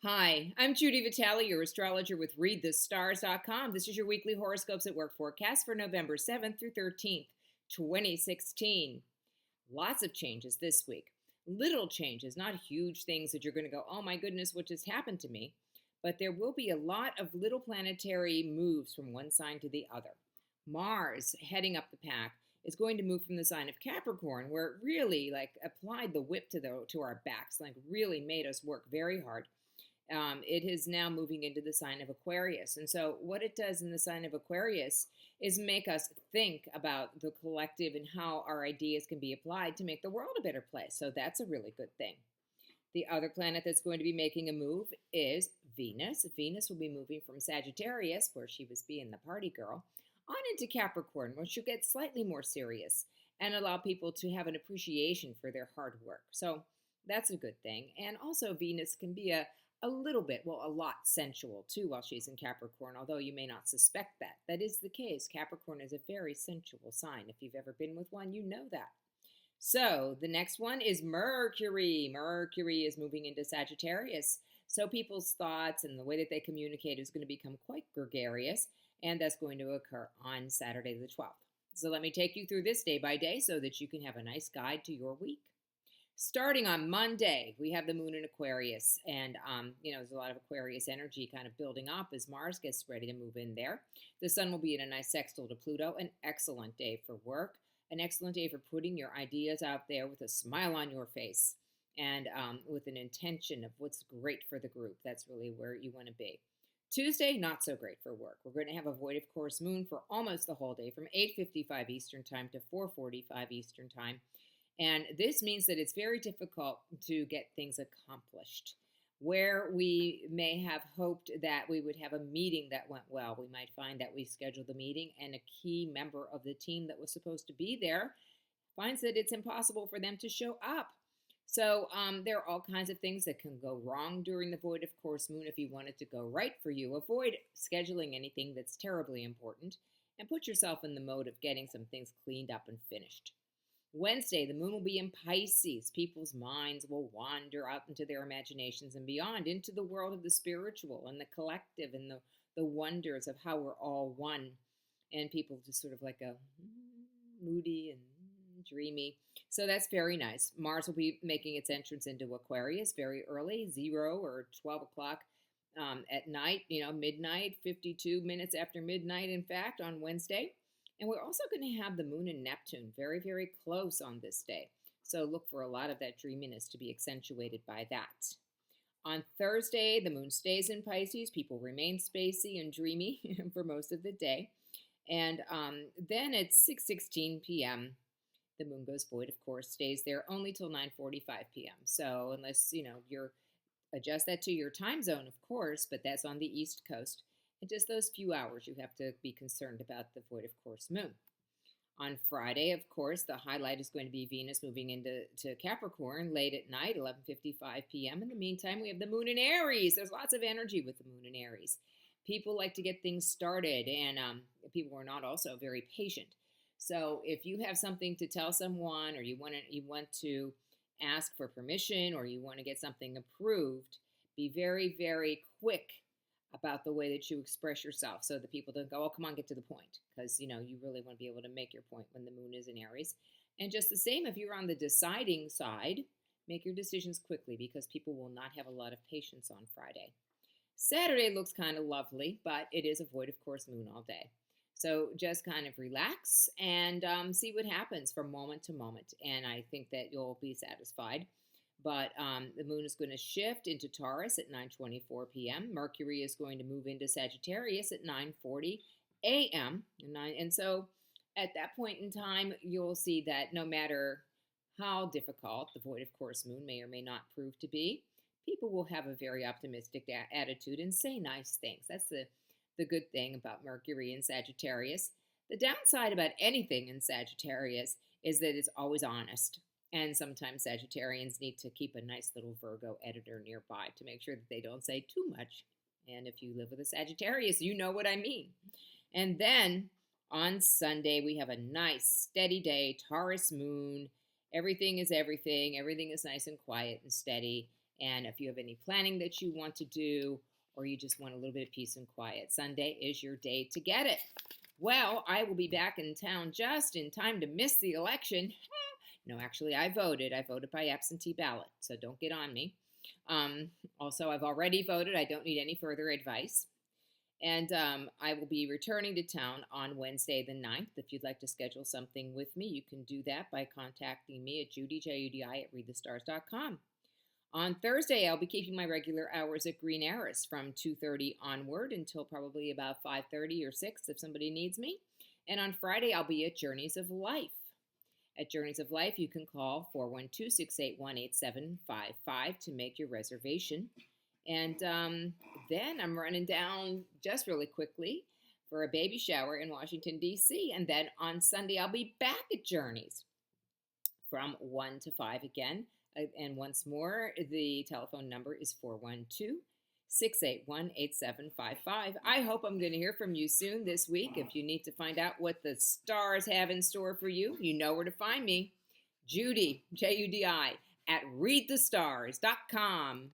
Hi, I'm Judy Vitale, your astrologer with ReadTheStars.com. This is your weekly horoscopes at work forecast for November 7th through 13th, 2016. Lots of changes this week. Little changes, not huge things that you're going to go, oh my goodness, what just happened to me? But there will be a lot of little planetary moves from one sign to the other. Mars, heading up the pack, is going to move from the sign of Capricorn, where it really applied the whip to our backs, really made us work very hard. It is now moving into the sign of Aquarius. And so, what it does in the sign of Aquarius is make us think about the collective and how our ideas can be applied to make the world a better place. So, that's a really good thing. The other planet that's going to be making a move is Venus. Venus will be moving from Sagittarius, where she was being the party girl, on into Capricorn, where she'll get slightly more serious and allow people to have an appreciation for their hard work. So, that's a good thing. And also, Venus can be a little bit, well, a lot sensual too while she's in Capricorn, although you may not suspect that. That is the case. Capricorn is a very sensual sign. If you've ever been with one, you know that. So the next one is Mercury. Mercury is moving into Sagittarius. So people's thoughts and the way that they communicate is going to become quite gregarious, and that's going to occur on Saturday the 12th. So let me take you through this day by day so that you can have a nice guide to your week. Starting on Monday, we have the moon in Aquarius, and there's a lot of Aquarius energy kind of building up as Mars gets ready to move in there. The sun will be in a nice sextile to Pluto, an excellent day for work, an excellent day for putting your ideas out there with a smile on your face and with an intention of what's great for the group. That's really where you want to be. Tuesday, not so great for work. We're going to have a void of course moon for almost the whole day from 8:55 Eastern Time to 4:45 Eastern Time. And this means that it's very difficult to get things accomplished. Where we may have hoped that we would have a meeting that went well, we might find that we scheduled the meeting and a key member of the team that was supposed to be there finds that it's impossible for them to show up. So there are all kinds of things that can go wrong during the void of course moon. If you want it to go right for you, avoid scheduling anything that's terribly important and put yourself in the mode of getting some things cleaned up and finished. Wednesday, the moon will be in Pisces. People's minds will wander out into their imaginations and beyond, into the world of the spiritual and the collective and the wonders of how we're all one. And people just sort of like a moody and dreamy. So that's very nice. Mars will be making its entrance into Aquarius very early, 0 or 12 o'clock at night, midnight, 52 minutes after midnight, in fact, on Wednesday. And we're also going to have the moon and Neptune very, very close on this day. So look for a lot of that dreaminess to be accentuated by that. On Thursday, the moon stays in Pisces. People remain spacey and dreamy for most of the day. And then at 6:16 p.m., the moon goes void, of course, stays there only till 9:45 p.m. So unless, you're adjust that to your time zone, of course, but that's on the East Coast. In just those few hours, you have to be concerned about the void of course moon. On Friday, of course, the highlight is going to be Venus moving into Capricorn late at night, 11:55 p.m. In the meantime, we have the moon in Aries. There's lots of energy with the moon in Aries. People like to get things started, and people are not also very patient. So if you have something to tell someone, or you want to ask for permission, or you want to get something approved, be very, very quick about the way that you express yourself so that people don't go, oh, come on, get to the point. Because, you really want to be able to make your point when the moon is in Aries. And just the same, if you're on the deciding side, make your decisions quickly because people will not have a lot of patience on Friday. Saturday looks kind of lovely, but it is a void of course moon all day. So just kind of relax and see what happens from moment to moment. And I think that you'll be satisfied. But the moon is going to shift into Taurus at 9:24 p.m. Mercury is going to move into Sagittarius at 9:40 a.m. And so at that point in time, you'll see that no matter how difficult the void of course moon may or may not prove to be, people will have a very optimistic attitude and say nice things. That's the good thing about Mercury in Sagittarius. The downside about anything in Sagittarius is that it's always honest. And sometimes Sagittarians need to keep a nice little Virgo editor nearby to make sure that they don't say too much. And if you live with a Sagittarius, you know what I mean. And then on Sunday, we have a nice steady day, Taurus moon. Everything is everything. Everything is nice and quiet and steady. And if you have any planning that you want to do, or you just want a little bit of peace and quiet, Sunday is your day to get it. Well, I will be back in town just in time to miss the election. No, actually, I voted. I voted by absentee ballot, so don't get on me. Also, I've already voted. I don't need any further advice. And I will be returning to town on Wednesday the 9th. If you'd like to schedule something with me, you can do that by contacting me at judi at readthestars.com. On Thursday, I'll be keeping my regular hours at Green Arrows from 2:30 onward until probably about 5:30 or 6 if somebody needs me. And on Friday, I'll be at Journeys of Life. At Journeys of Life, you can call 412-681-8755 to make your reservation. And then I'm running down just really quickly for a baby shower in Washington, D.C. And then on Sunday, I'll be back at Journeys from 1 to 5 again. And once more, the telephone number is 412-681-8755. I hope I'm going to hear from you soon this week. If you need to find out what the stars have in store for you, you know where to find me. Judi, Judi, at readthestars.com.